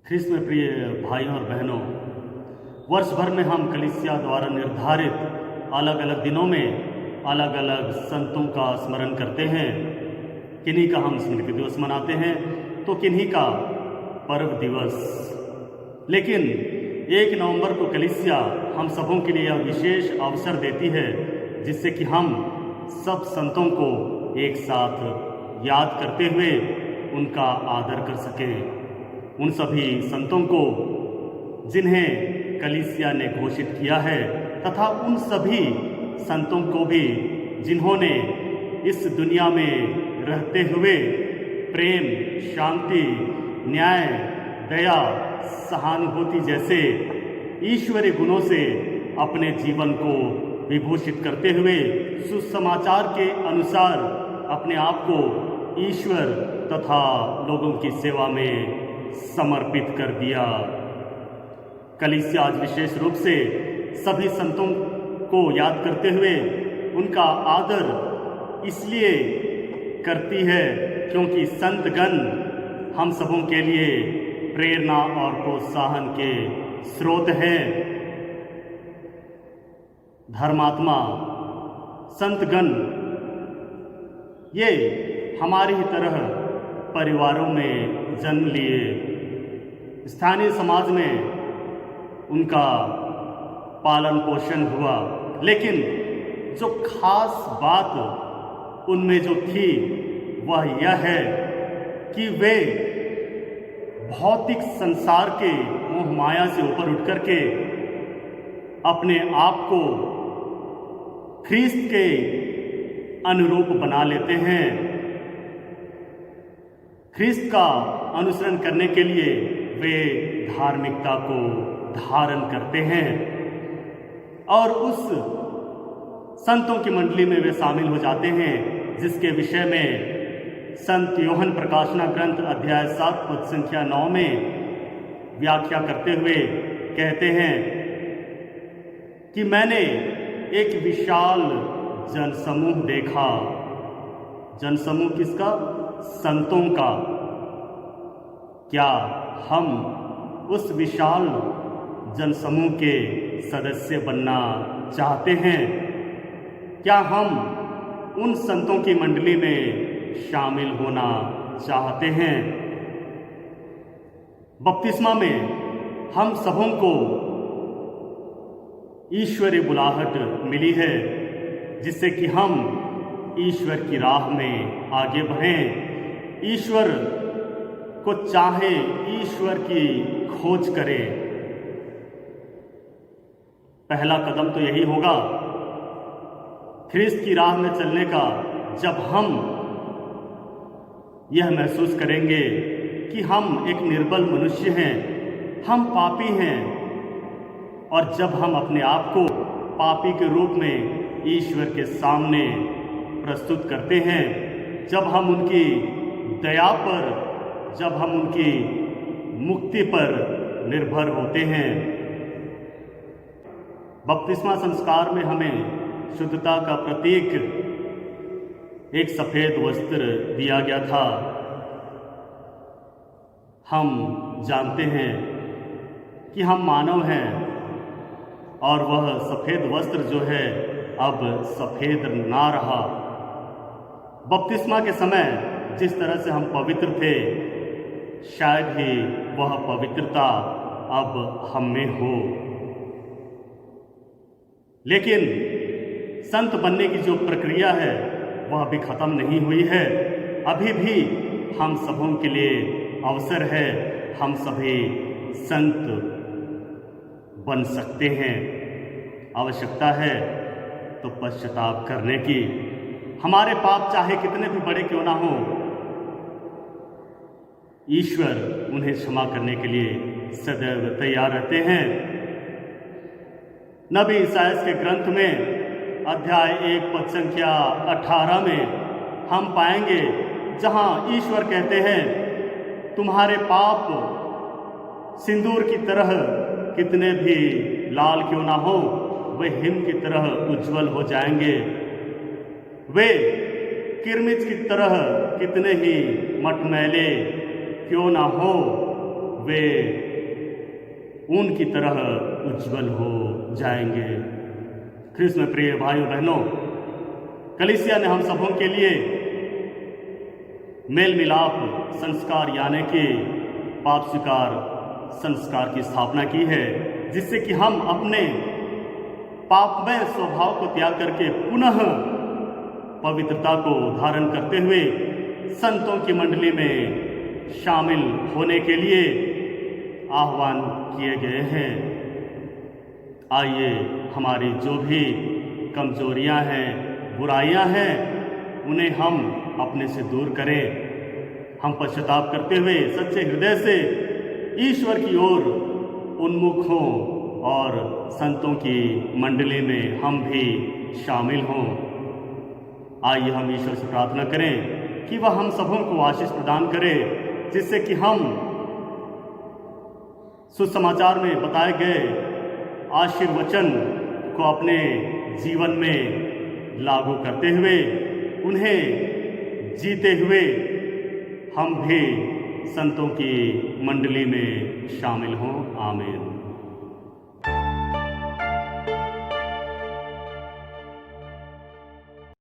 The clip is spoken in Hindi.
ख्रिस्त में प्रिय भाइयों और बहनों, वर्ष भर में हम कलीसिया द्वारा निर्धारित अलग अलग दिनों में अलग अलग संतों का स्मरण करते हैं। किन्हीं का हम स्मृति दिवस मनाते हैं तो किन्हीं का पर्व दिवस। लेकिन 1 नवंबर को कलीसिया हम सबों के लिए यह विशेष अवसर देती है जिससे कि हम सब संतों को एक साथ याद करते हुए उनका आदर कर सकें। उन सभी संतों को जिन्हें कलीसिया ने घोषित किया है तथा उन सभी संतों को भी जिन्होंने इस दुनिया में रहते हुए प्रेम, शांति, न्याय, दया, सहानुभूति जैसे ईश्वरीय गुणों से अपने जीवन को विभूषित करते हुए सुसमाचार के अनुसार अपने आप को ईश्वर तथा लोगों की सेवा में समर्पित कर दिया। कलीसिया आज विशेष रूप से सभी संतों को याद करते हुए उनका आदर इसलिए करती है क्योंकि संतगण हम सबों के लिए प्रेरणा और प्रोत्साहन के स्रोत हैं। धर्मात्मा संतगण ये हमारी ही तरह परिवारों में जन्म लिए। स्थानीय समाज में उनका पालन पोषण हुआ, लेकिन जो खास बात उनमें जो थी वह यह है कि वे भौतिक संसार के मोह माया से ऊपर उठ करके अपने आप को ख्रीस्त के अनुरूप बना लेते हैं। ख्रीस्त का अनुसरण करने के लिए वे धार्मिकता को धारण करते हैं और उस संतों की मंडली में वे शामिल हो जाते हैं जिसके विषय में संत यूहन्ना प्रकाशना ग्रंथ अध्याय 7 पद संख्या 9 में व्याख्या करते हुए कहते हैं कि मैंने एक विशाल जनसमूह देखा। जनसमूह किसका? संतों का। क्या हम उस विशाल जनसमूह के सदस्य बनना चाहते हैं? क्या हम उन संतों की मंडली में शामिल होना चाहते हैं? बपतिस्मा में हम सबों को ईश्वरीय बुलाहट मिली है जिससे कि हम ईश्वर की राह में आगे बढ़ें, ईश्वर को चाहे, ईश्वर की खोज करें। पहला कदम तो यही होगा ख्रीस्त की राह में चलने का, जब हम यह महसूस करेंगे कि हम एक निर्बल मनुष्य हैं, हम पापी हैं, और जब हम अपने आप को पापी के रूप में ईश्वर के सामने प्रस्तुत करते हैं, जब हम उनकी दया पर, जब हम उनकी मुक्ति पर निर्भर होते हैं। बपतिस्मा संस्कार में हमें शुद्धता का प्रतीक एक सफ़ेद वस्त्र दिया गया था। हम जानते हैं कि हम मानव हैं और वह सफ़ेद वस्त्र जो है अब सफ़ेद ना रहा। बपतिस्मा के समय जिस तरह से हम पवित्र थे, शायद ही वह पवित्रता अब हम में हो। लेकिन संत बनने की जो प्रक्रिया है वह अभी ख़त्म नहीं हुई है। अभी भी हम सबों के लिए अवसर है, हम सभी संत बन सकते हैं। आवश्यकता है तो पश्चाताप करने की। हमारे पाप चाहे कितने भी बड़े क्यों ना हो, ईश्वर उन्हें क्षमा करने के लिए सदैव तैयार रहते हैं। नबी ईसायाह के ग्रंथ में अध्याय 1 पद संख्या 18 में हम पाएंगे जहां ईश्वर कहते हैं, तुम्हारे पाप सिंदूर की तरह कितने भी लाल क्यों ना हो, वे हिम की तरह उज्जवल हो जाएंगे। वे किरमिज की तरह कितने ही मटमैले क्यों ना हो, वे ऊन की तरह उज्जवल हो जाएंगे। ख्रिस्त में प्रिय भाइयों बहनों, कलीसिया ने हम सबों के लिए मेल मिलाप संस्कार यानी कि पाप स्वीकार संस्कार की स्थापना की है, जिससे कि हम अपने पापमय स्वभाव को त्याग करके पुनः पवित्रता को धारण करते हुए संतों की मंडली में शामिल होने के लिए आह्वान किए गए हैं। आइए हमारी जो भी कमजोरियां हैं, बुराइयां हैं, उन्हें हम अपने से दूर करें। हम पश्चाताप करते हुए सच्चे हृदय से ईश्वर की ओर उन्मुख हों और संतों की मंडली में हम भी शामिल हों। आइए हम ईश्वर से प्रार्थना करें कि वह हम सबों को आशीष प्रदान करे, जिससे कि हम सुसमाचार में बताए गए आशीर्वचन को अपने जीवन में लागू करते हुए, उन्हें जीते हुए हम भी संतों की मंडली में शामिल हों। आमीन।